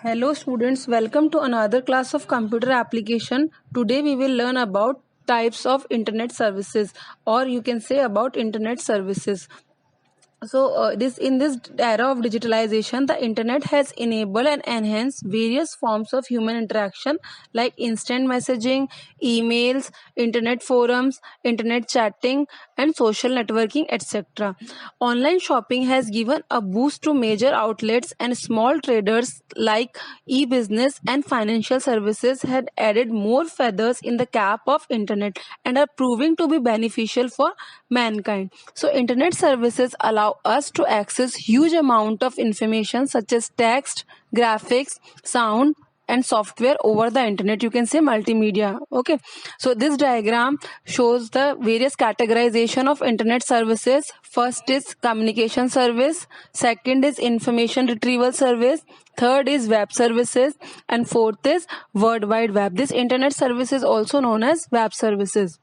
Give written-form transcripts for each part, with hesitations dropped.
Hello students, welcome to another class of computer application. Today we will learn about types of internet services, or you can say about internet services. This in this era of digitalization, the internet has enabled and enhanced various forms of human interaction like instant messaging, emails, internet forums, internet chatting, and social networking, etc. Online shopping has given a boost to major outlets, and small traders like e-business and financial services had added more feathers in the cap of internet and are proving to be beneficial for mankind. So internet services allow us to access huge amount of information such as text, graphics, sound, and software over the internet. You can say multimedia. Okay, so this diagram shows the various categorization of internet services. First is communication service, second is information retrieval service, third is web services, and fourth is world wide web. This internet service is also known as web services.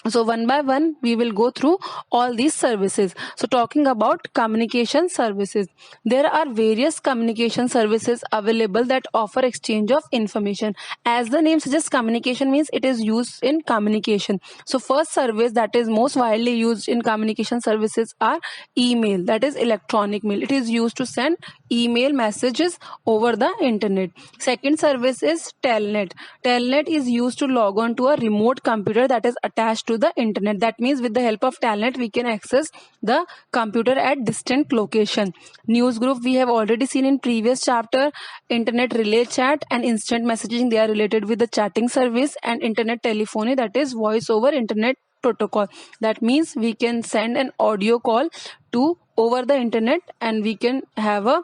So one by one we will go through all these services. So talking about communication services, there are various communication services available that offer exchange of information. As the name suggests, communication means it is used in communication. So first service that is most widely used in communication services are email, that is electronic mail. It is used to send email messages over the internet. Second service is telnet. Telnet is used to log on to a remote computer that is attached to the internet. That means with the help of telnet we can access the computer at distant location. News group we have already seen in previous chapter. Internet relay chat and instant messaging, they are related with the chatting service. And internet telephony, that is voice over internet protocol. That means we can send an audio call to over the internet and we can have a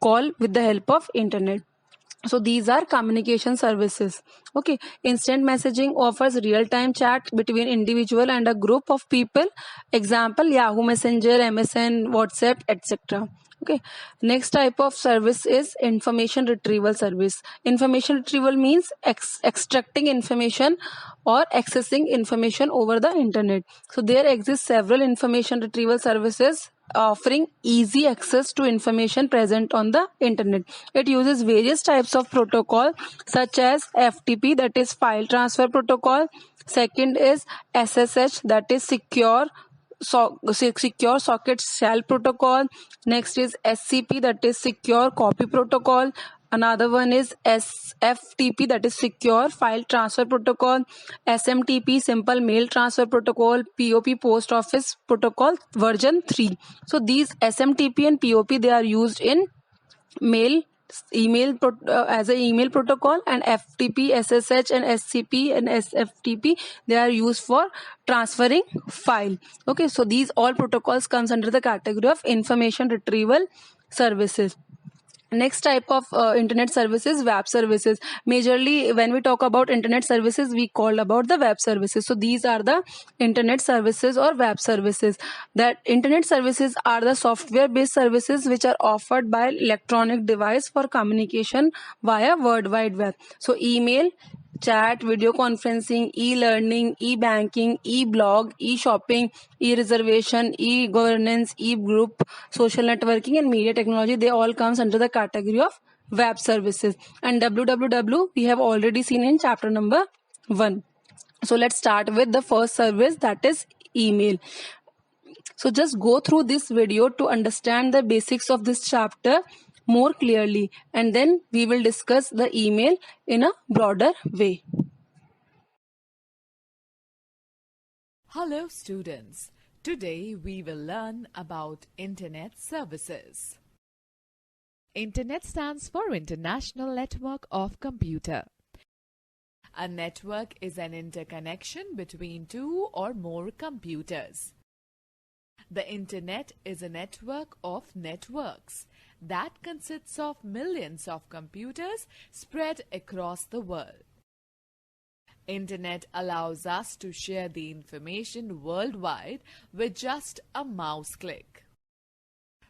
call with the help of internet. So these are communication services. Okay, instant messaging offers real time chat between individual and a group of people. Example, Yahoo Messenger, MSN, WhatsApp, etc. Okay, next type of service is information retrieval service. Information retrieval means extracting information or accessing information over the internet. So there exist several information retrieval services offering easy access to information present on the internet. It uses various types of protocol such as FTP, that is file transfer protocol. Second is SSH, that is secure socket shell protocol. Next is SCP, that is secure copy protocol. Another one is SFTP, that is secure file transfer protocol. SMTP, simple mail transfer protocol. POP, post office protocol version 3. So these SMTP and POP, they are used in as a email protocol, and FTP, SSH, and SCP and SFTP, they are used for transferring file. Okay, so these all protocols comes under the category of information retrieval services. Next type of internet services, web services. Majorly when we talk about internet services, we call about the web services. So these are the internet services or web services. That internet services are the software based services which are offered by electronic device for communication via world wide web. So email, chat, video conferencing, e-learning, e-banking, e-blog, e-shopping, e-reservation, e-governance, e-group, social networking, and media technology, they all comes under the category of web services. And www we have already seen in chapter number 1. So let's start with the first service, that is email. So just go through this video to understand the basics of this chapter more clearly, and then we will discuss the email in a broader way. Hello students, today we will learn about Internet services. Internet stands for International Network of Computer. A network is an interconnection between two or more computers. The Internet is a network of networks that consists of millions of computers spread across the world. Internet allows us to share the information worldwide with just a mouse click.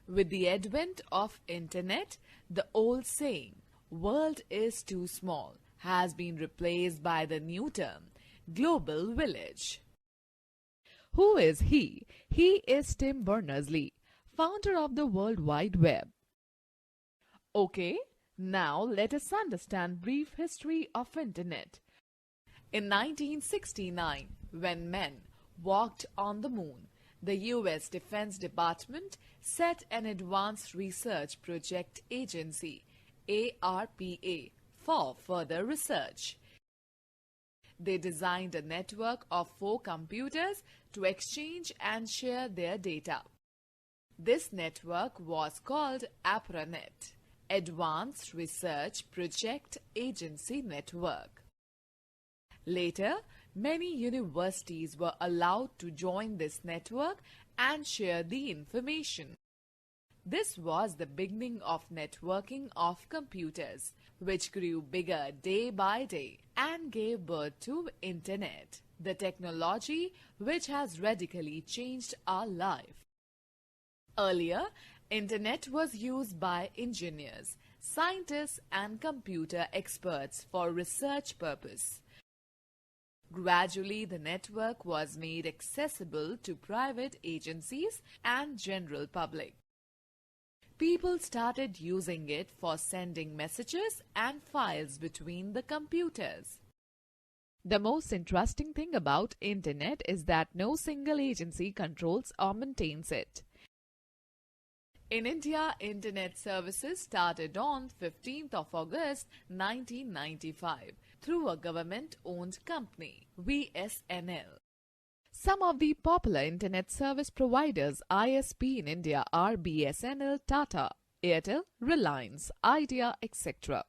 With the advent of Internet, the old saying, "World is too small," has been replaced by the new term, global village. Who is he? He is Tim Berners-Lee, founder of the World Wide Web. Okay, Now let us understand brief history of Internet. In 1969, when men walked on the moon, the US Defense Department set an Advanced Research Project Agency ARPA for further research. They designed a network of 4 computers to exchange and share their data. This network was called APRANET, Advanced Research Project Agency Network. Later, many universities were allowed to join this network and share the information. This was the beginning of networking of computers, which grew bigger day by day and gave birth to Internet, the technology which has radically changed our life. Earlier, Internet was used by engineers, scientists and computer experts for research purpose. Gradually, the network was made accessible to private agencies and general public. People started using it for sending messages and files between the computers. The most interesting thing about Internet is that no single agency controls or maintains it. In India, Internet services started on 15th of August 1995 through a government-owned company, BSNL. Some of the popular Internet service providers ISP in India are BSNL, Tata, Airtel, Reliance, Idea, etc.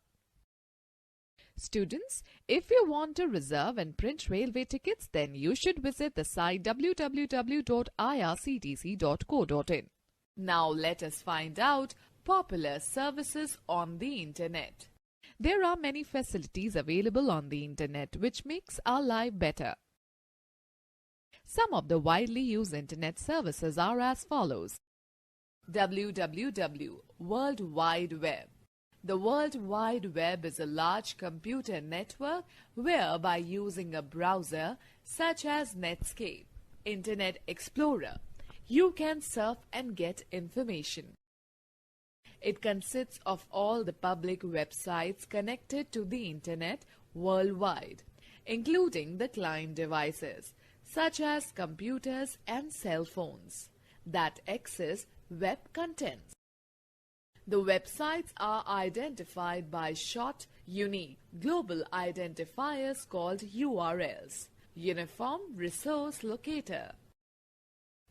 Students, if you want to reserve and print railway tickets, then you should visit the site www.irctc.co.in. Now let us find out popular services on the Internet. There are many facilities available on the Internet which makes our life better. Some of the widely used Internet services are as follows. www. World Wide Web. The World Wide Web is a large computer network where, by using a browser such as Netscape, Internet Explorer, you can surf and get information. It consists of all the public websites connected to the Internet worldwide, including the client devices, such as computers and cell phones, that access web contents. The websites are identified by short, unique, global identifiers called URLs, Uniform Resource Locator.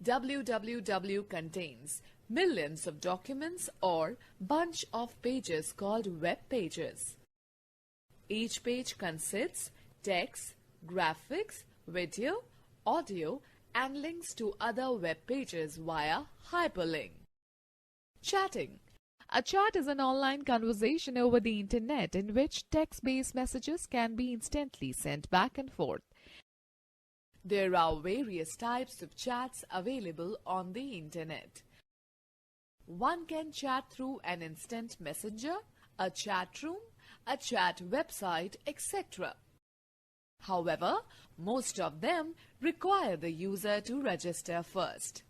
www contains millions of documents or bunch of pages called web pages. Each page consists text, graphics, video, audio, and links to other web pages via hyperlink. Chatting. A chat is an online conversation over the Internet in which text-based messages can be instantly sent back and forth. There are various types of chats available on the Internet. One can chat through an instant messenger, a chat room, a chat website, etc. However, most of them require the user to register first.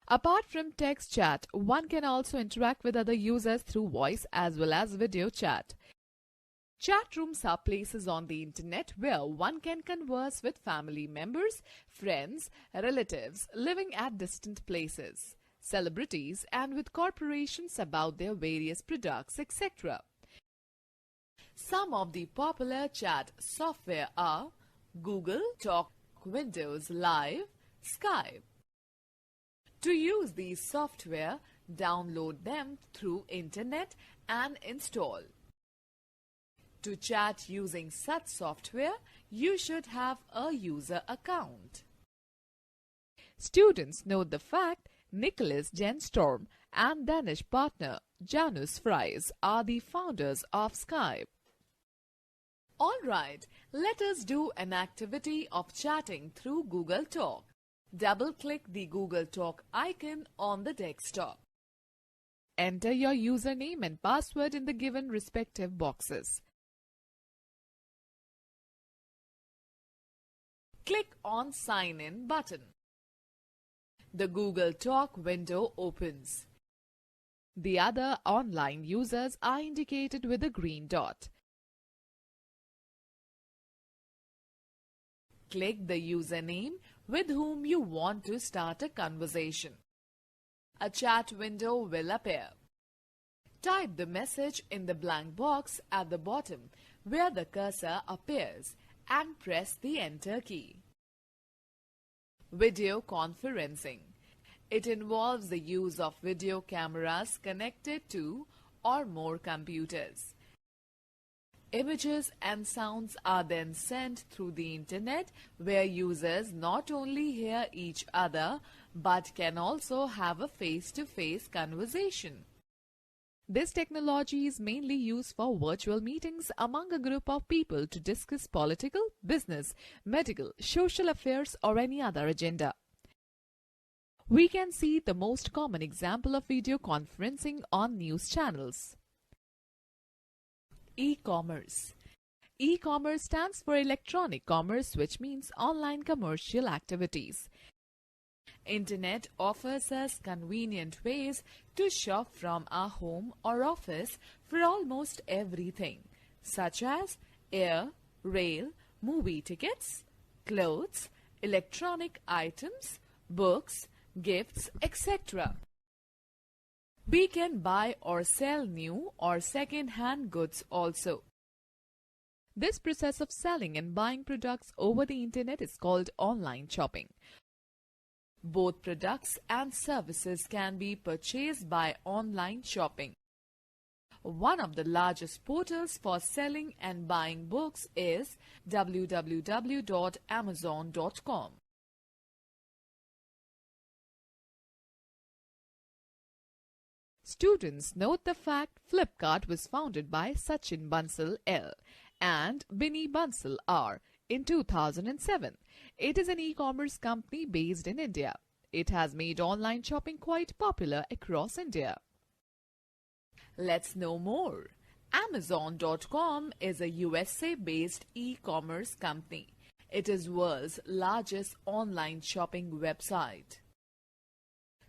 Apart from text chat, one can also interact with other users through voice as well as video chat. Chat rooms are places on the Internet where one can converse with family members, friends, relatives living at distant places, celebrities, and with corporations about their various products, etc. Some of the popular chat software are Google Talk, Windows Live, Skype. To use these software, download them through Internet and install. To chat using such software, you should have a user account. Students, note the fact Nicholas Genstorm and Danish partner Janus Fries are the founders of Skype. Alright, let us do an activity of chatting through Google Talk. Double-click the Google Talk icon on the desktop. Enter your username and password in the given respective boxes. Click on Sign In button. The Google Talk window opens. The other online users are indicated with a green dot. Click the username with whom you want to start a conversation. A chat window will appear. Type the message in the blank box at the bottom where the cursor appears and press the Enter key. Video conferencing. It involves the use of video cameras connected to or more computers. Images and sounds are then sent through the internet where users not only hear each other but can also have a face-to-face conversation. This technology is mainly used for virtual meetings among a group of people to discuss political, business, medical, social affairs or any other agenda. We can see the most common example of video conferencing on news channels. E-commerce. E-commerce stands for electronic commerce, which means online commercial activities. Internet offers us convenient ways to shop from our home or office for almost everything, such as air, rail, movie tickets, clothes, electronic items, books, gifts, etc. We can buy or sell new or second-hand goods also. This process of selling and buying products over the internet is called online shopping. Both products and services can be purchased by online shopping. One of the largest portals for selling and buying books is www.amazon.com. Students, note the fact Flipkart was founded by Sachin Bansal L. and Binny Bansal R. in 2007. It is an e-commerce company based in India. It has made online shopping quite popular across India. Let's know more. Amazon.com is a USA-based e-commerce company. It is world's largest online shopping website.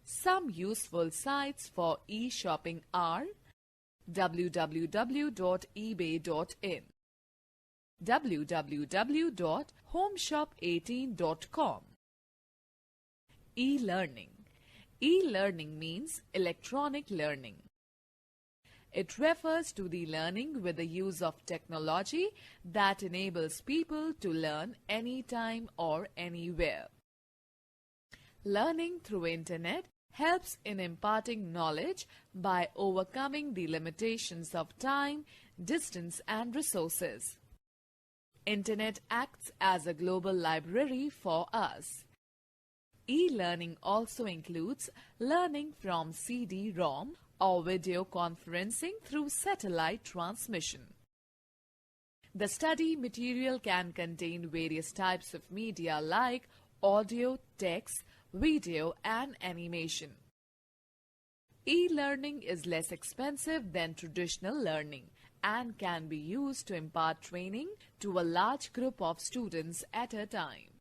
Some useful sites for e-shopping are www.ebay.in, www.homeshop18.com. E-learning. E-learning means electronic learning. It refers to the learning with the use of technology that enables people to learn anytime or anywhere. Learning through internet helps in imparting knowledge by overcoming the limitations of time, distance and resources. Internet acts as a global library for us. E-learning also includes learning from CD-ROM or video conferencing through satellite transmission. The study material can contain various types of media like audio, text, video and animation. E-learning is less expensive than traditional learning and can be used to impart training to a large group of students at a time.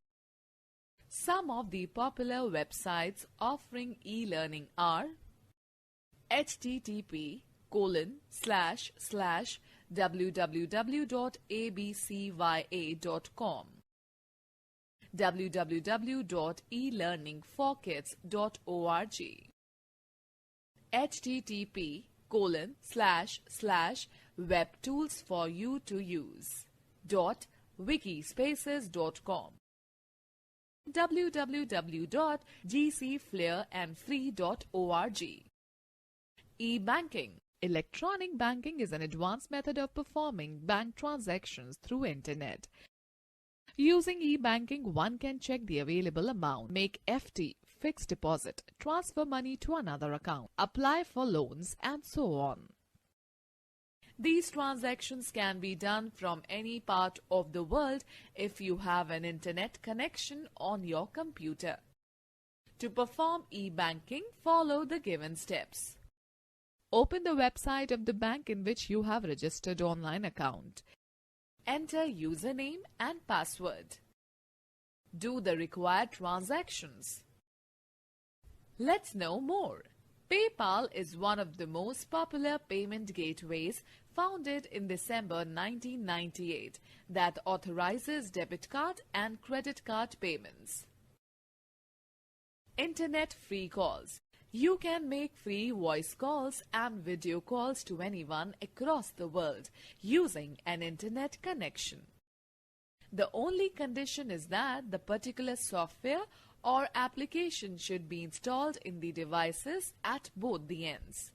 Some of the popular websites offering e-learning are http://www.abcya.com, www.elearningforkids.org, http://webtoolsforyoutouse.wikispaces.com, www.gcflairandfree.org. E-banking. Electronic banking is an advanced method of performing bank transactions through internet. Using e-banking, one can check the available amount, make FD, fixed deposit, transfer money to another account, apply for loans, and so on. These transactions can be done from any part of the world if you have an internet connection on your computer. To perform e-banking, follow the given steps. Open the website of the bank in which you have registered online account. Enter username and password. Do the required transactions. Let's know more. PayPal is one of the most popular payment gateways founded in December 1998 that authorizes debit card and credit card payments. Internet free calls. You can make free voice calls and video calls to anyone across the world using an internet connection. The only condition is that the particular software or application should be installed in the devices at both the ends.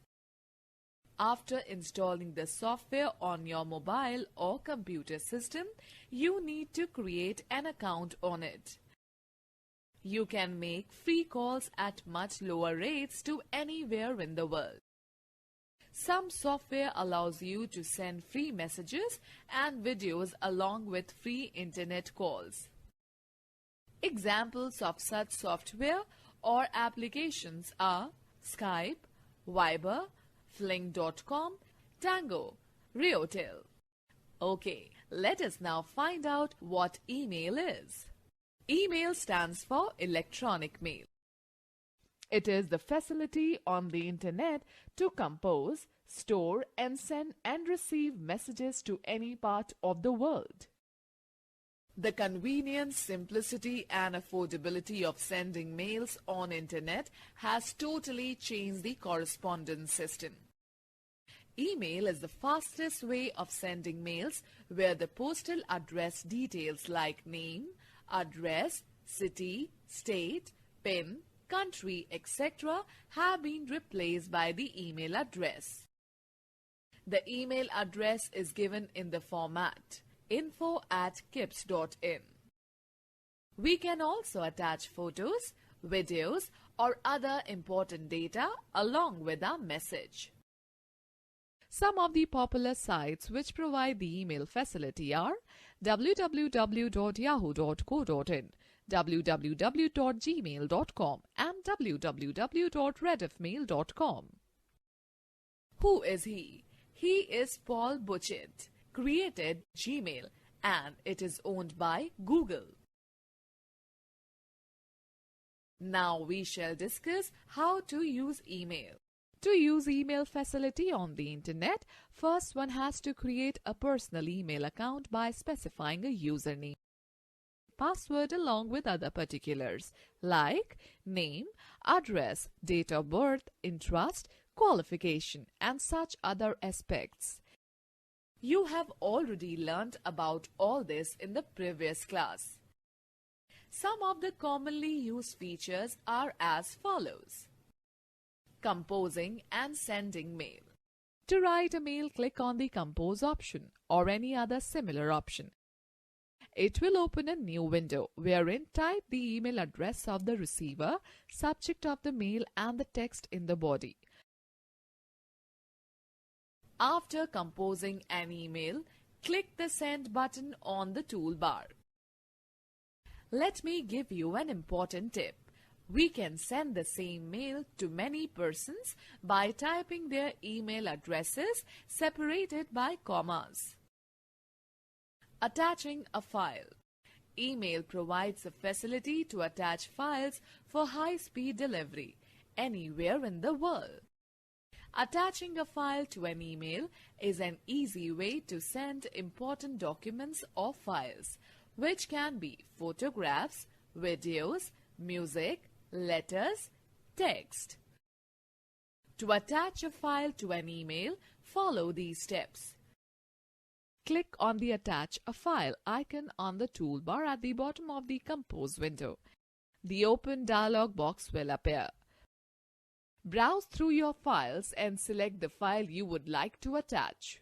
After installing the software on your mobile or computer system, you need to create an account on it. You can make free calls at much lower rates to anywhere in the world. Some software allows you to send free messages and videos along with free internet calls. Examples of such software or applications are Skype, Viber, Fling.com, Tango, Reotel. Okay, let us now find out what email is. Email stands for electronic mail. It is the facility on the internet to compose, store and send and receive messages to any part of the world. The convenience, simplicity and affordability of sending mails on internet has totally changed the correspondence system. Email is the fastest way of sending mails where the postal address details like name, address, city, state, PIN, country, etc. have been replaced by the email address. The email address is given in the format info@kips.in. We can also attach photos, videos or other important data along with our message. Some of the popular sites which provide the email facility are www.yahoo.co.in, www.gmail.com and www.rediffmail.com. Who is he? He is Paul Buchheit, created Gmail and it is owned by Google. Now we shall discuss how to use email. To use email facility on the internet, first one has to create a personal email account by specifying a username, password along with other particulars like name, address, date of birth, interest, qualification and such other aspects. You have already learnt about all this in the previous class. Some of the commonly used features are as follows. Composing and sending mail. To write a mail, click on the Compose option or any other similar option. It will open a new window wherein type the email address of the receiver, subject of the mail and the text in the body. After composing an email, click the Send button on the toolbar. Let me give you an important tip. We can send the same mail to many persons by typing their email addresses separated by commas. Attaching a file. Email provides a facility to attach files for high-speed delivery anywhere in the world. Attaching a file to an email is an easy way to send important documents or files, which can be photographs, videos, music, letters, text. To attach a file to an email, follow these steps. Click on the Attach a File icon on the toolbar at the bottom of the Compose window. The open dialog box will appear. Browse through your files and select the file you would like to attach.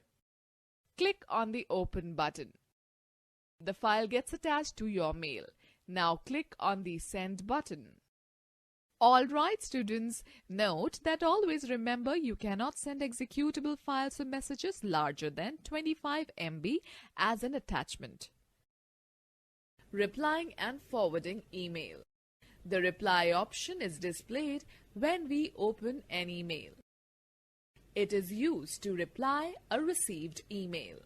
Click on the Open button. The file gets attached to your mail. Now click on the Send button. Alright students, note that always remember you cannot send executable files or messages larger than 25 MB as an attachment. Replying and forwarding email. The reply option is displayed when we open an email. It is used to reply a received email.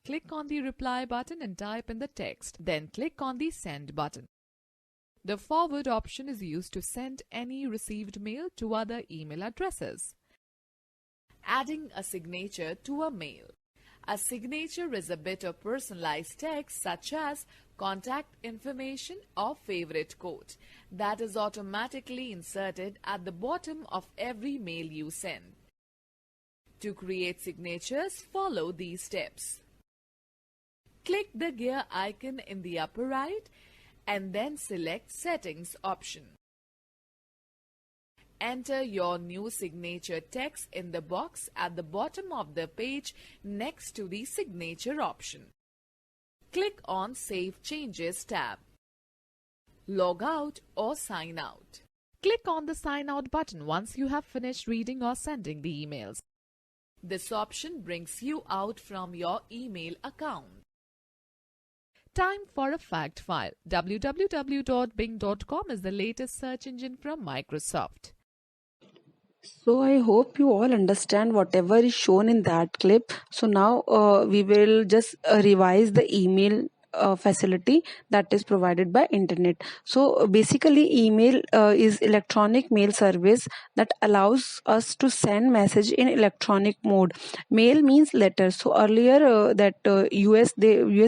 Click on the Reply button and type in the text, then click on the Send button. The forward option is used to send any received mail to other email addresses. Adding a signature to a mail. A signature is a bit of personalized text such as contact information or favorite quote that is automatically inserted at the bottom of every mail you send. To create signatures, follow these steps. Click the gear icon in the upper right and then select Settings option. Enter your new signature text in the box at the bottom of the page next to the signature option. Click on Save Changes tab. Log out or sign out. Click on the Sign Out button once you have finished reading or sending the emails. This option brings you out from your email account. Time for a fact file. www.bing.com is the latest search engine from Microsoft. So I hope you all understand whatever is shown in that clip. So now we will just revise the email facility that is provided by internet. So basically email is electronic mail service that allows us to send message in electronic mode. Mail means letter. So earlier US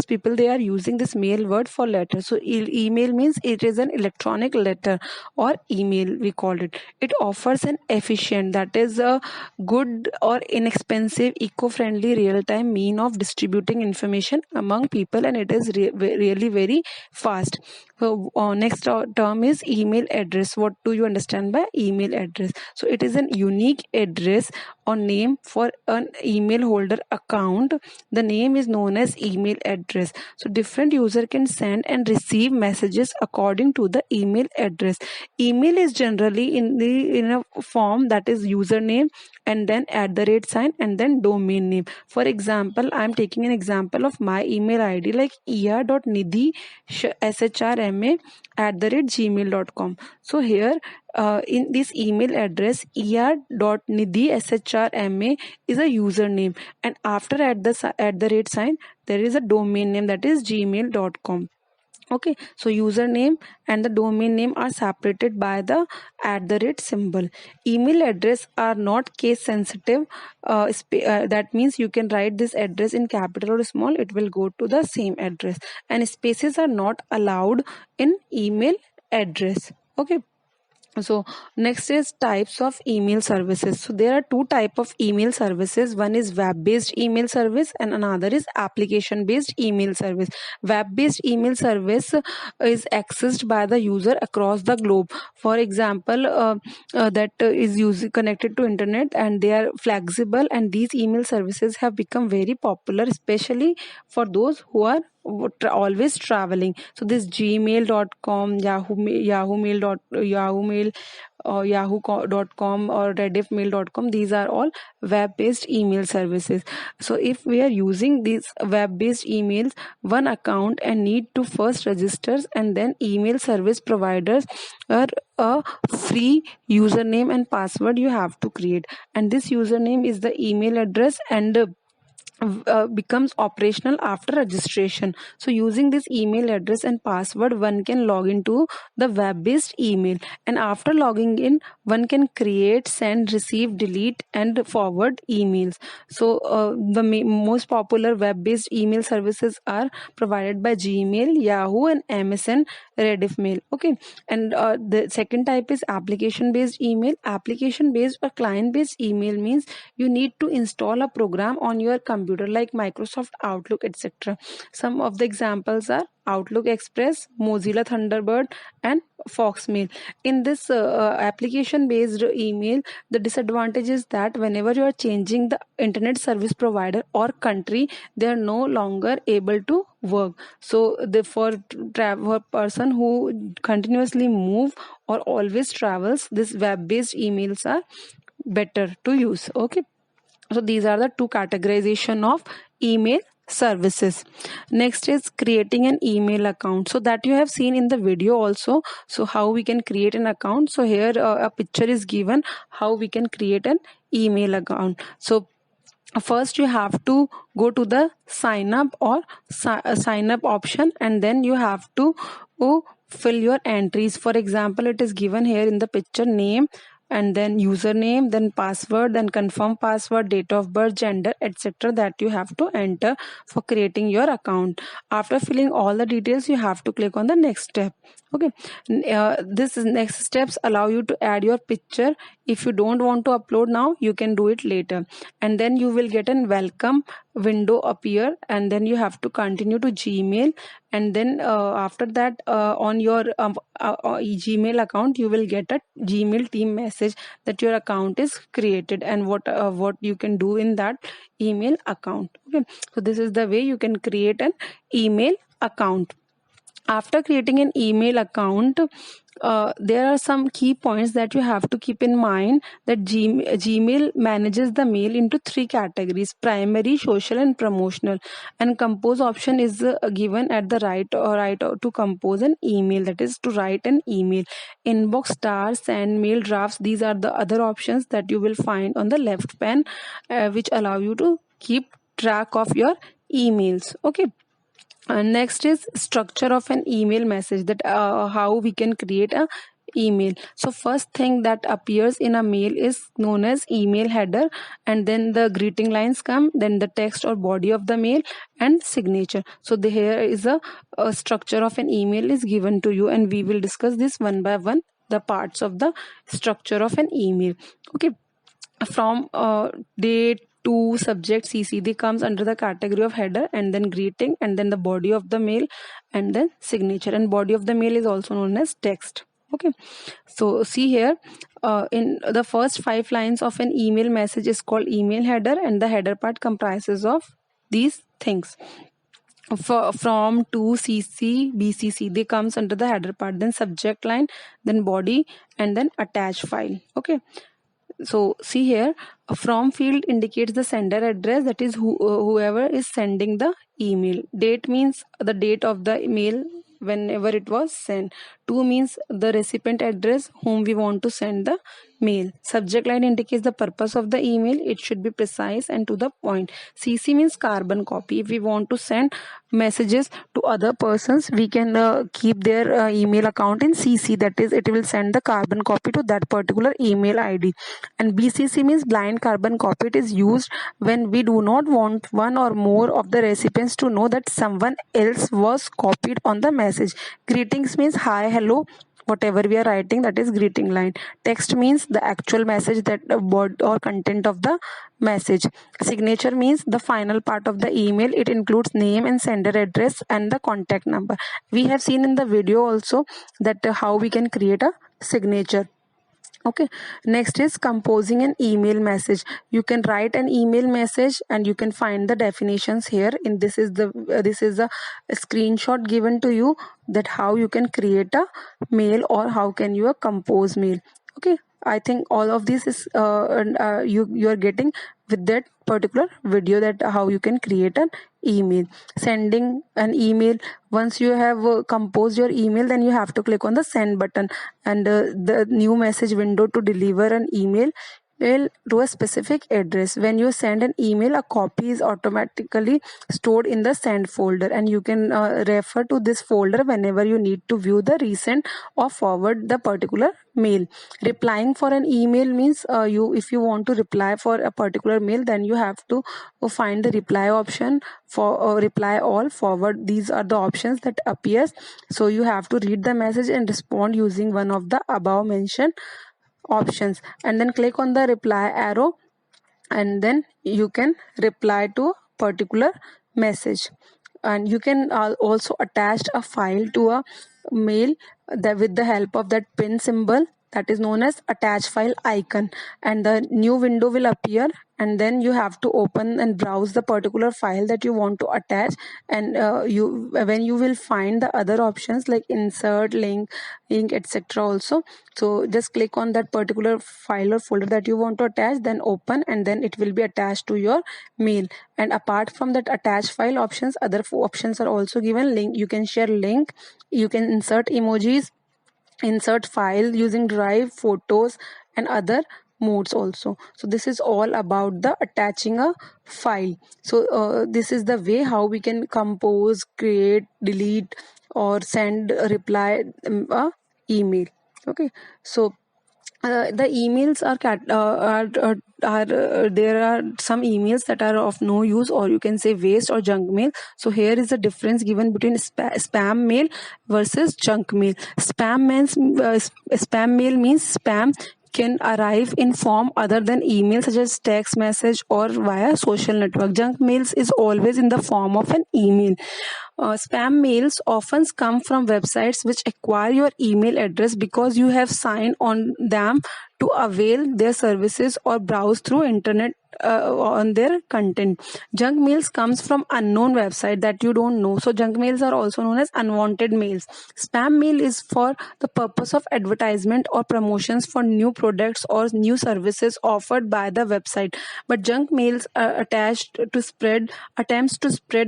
people, they are using this mail word for letter. So email means it is an electronic letter or email, we called it. It offers an efficient, that is a good or inexpensive, eco-friendly, real-time mean of distributing information among people, and it is really very fast. So next term is email address. What do you understand by email address? So it is an unique address or name for an email holder account. The name is known as email address. So different user can send and receive messages according to the email address. Email is generally in a form that is username and then @ and then domain name. For example, I am taking an example of my email ID like er.nidhi@gmail.com. So here in this email address er.nidhi@shrma is a username, and after @ there is a domain name, that is gmail.com. Okay, so username and the domain name are separated by the @ symbol. Email address are not case sensitive. That means you can write this address in capital or small, it will go to the same address, and spaces are not allowed in email address. Okay. So next is types of email services. So there are two type of email services. One is web-based email service and another is application-based email service. Web-based email service is accessed by the user across the globe. For example, that is connected to internet, and they are flexible, and these email services have become very popular, especially for those who are always traveling. So this gmail.com, yahoo.com or rediffmail.com, these are all web-based email services. So if we are using these web-based emails, one account and need to first register, and then email service providers are a free username and password you have to create, and this username is the email address, and becomes operational after registration. So using this email address and password, one can log into the web-based email, and after logging in, one can create, send, receive, delete and forward emails. So the most popular web-based email services are provided by Gmail, Yahoo and MSN Rediffmail. Okay, and the second type is application-based email. Application-based or client-based email means you need to install a program on your computer like Microsoft Outlook, etc. Some of the examples are Outlook Express, Mozilla Thunderbird and Foxmail. In this application based email, the disadvantage is that whenever you are changing the internet service provider or country, they are no longer able to work. So for person who continuously move or always travels, this web based emails are better to use. Okay, so these are the two categorization of email services. Next is creating an email account, so that you have seen in the video also. So how we can create an account. So here a picture is given how we can create an email account. So first you have to go to the sign up or sign up option, and then you have to fill your entries. For example, it is given here in the picture: name, and then username, then password, then confirm password, date of birth, gender, etc., that you have to enter for creating your account. After filling all the details, you have to click on the next step. Okay, this is next steps allow you to add your picture. If you don't want to upload now, you can do it later, and then you will get an welcome window appear, and then you have to continue to Gmail, and then after that on your Gmail account, you will get a Gmail team message that your account is created and what you can do in that email account. Okay, so this is the way you can create an email account. After creating an email account, there are some key points that you have to keep in mind, that Gmail manages the mail into 3 categories: primary, social, and promotional. And compose option is given at the right to compose an email, that is to write an email. Inbox, star, send, mail, drafts, these are the other options that you will find on the left pane, which allow you to keep track of your emails. Okay, next is structure of an email message, that how we can create a email. So first thing that appears in a mail is known as email header, and then the greeting lines come, then the text or body of the mail, and signature. So here is a structure of an email is given to you, and we will discuss this one by one, the parts of the structure of an email. Okay, from date to subject, CC, they comes under the category of header, and then greeting, and then the body of the mail, and then signature. And body of the mail is also known as text. Okay, so see here, in the first 5 lines of an email message is called email header, and the header part comprises of these things. From, to, CC, BCC, they comes under the header part, then subject line, then body, and then attach file. Okay, so see here, a from field indicates the sender address, that is whoever is sending the email. Date means the date of the email whenever it was sent. To means the recipient address whom we want to send the mail. Subject line indicates the purpose of the email. It should be precise and to the point. CC means carbon copy. If we want to send messages to other persons, we can keep their email account in CC, that is it will send the carbon copy to that particular email ID. And BCC means blind carbon copy. It is used when we do not want one or more of the recipients to know that someone else was copied on the message. Greetings means hi, hello, whatever we are writing, that is greeting line. Text means the actual message, that word or content of the message. Signature means the final part of the email. It includes name and sender address and the contact number. We have seen in the video also that how we can create a signature. Okay, next is composing an email message. You can write an email message, and you can find the definitions here. In this is a screenshot given to you, that how you can create a mail or how can you compose mail. Okay, I think all of this is you are getting with that particular video, that how you can create an email. Sending an email, once you have composed your email, then you have to click on the send button, and the new message window to deliver an email to a specific address. When you send an email, a copy is automatically stored in the send folder, and you can refer to this folder whenever you need to view the recent or forward the particular mail. Replying for an email means if you want to reply for a particular mail, then you have to find the reply option, for reply all, forward. These are the options that appears. So you have to read the message and respond using one of the above mentioned options, and then click on the reply arrow, and then you can reply to a particular message. And you can also attach a file to a mail that with the help of that pin symbol, that is known as attach file icon, and the new window will appear, and then you have to open and browse the particular file that you want to attach. And when you will find the other options like insert, link, etc. also. So just click on that particular file or folder that you want to attach, then open, and then it will be attached to your mail. And apart from that attach file options, other options are also given. Link, you can share link, you can insert emojis, insert file using Drive, photos, and other modes also. So this is all about the attaching a file. So this is the way how we can compose, create, delete, or send a reply, a email. Okay, so the emails are there are some emails that are of no use, or you can say waste or junk mail. So here is the difference given between spam mail versus junk mail. Spam mail means spam can arrive in form other than email, such as text message or via social network. Junk mails is always in the form of an email. Spam mails often come from websites which acquire your email address because you have signed on them to avail their services or browse through internet on their content. Junk mails comes from unknown website that you don't know. So junk mails are also known as unwanted mails. Spam mail is for the purpose of advertisement or promotions for new products or new services offered by the website. But junk mails are attempts to spread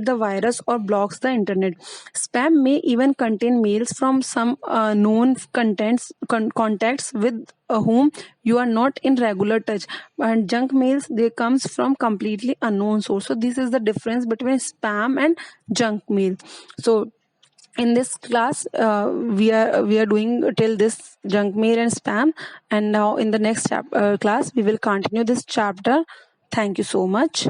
the virus or blocks the internet. Spam may even contain mails from some known contacts with whom you are not in regular touch. And junk mails, they comes from completely unknown source. So this is the difference between spam and junk mail. So in this class we are doing till this junk mail and spam, and now in the next class we will continue this chapter. Thank you so much.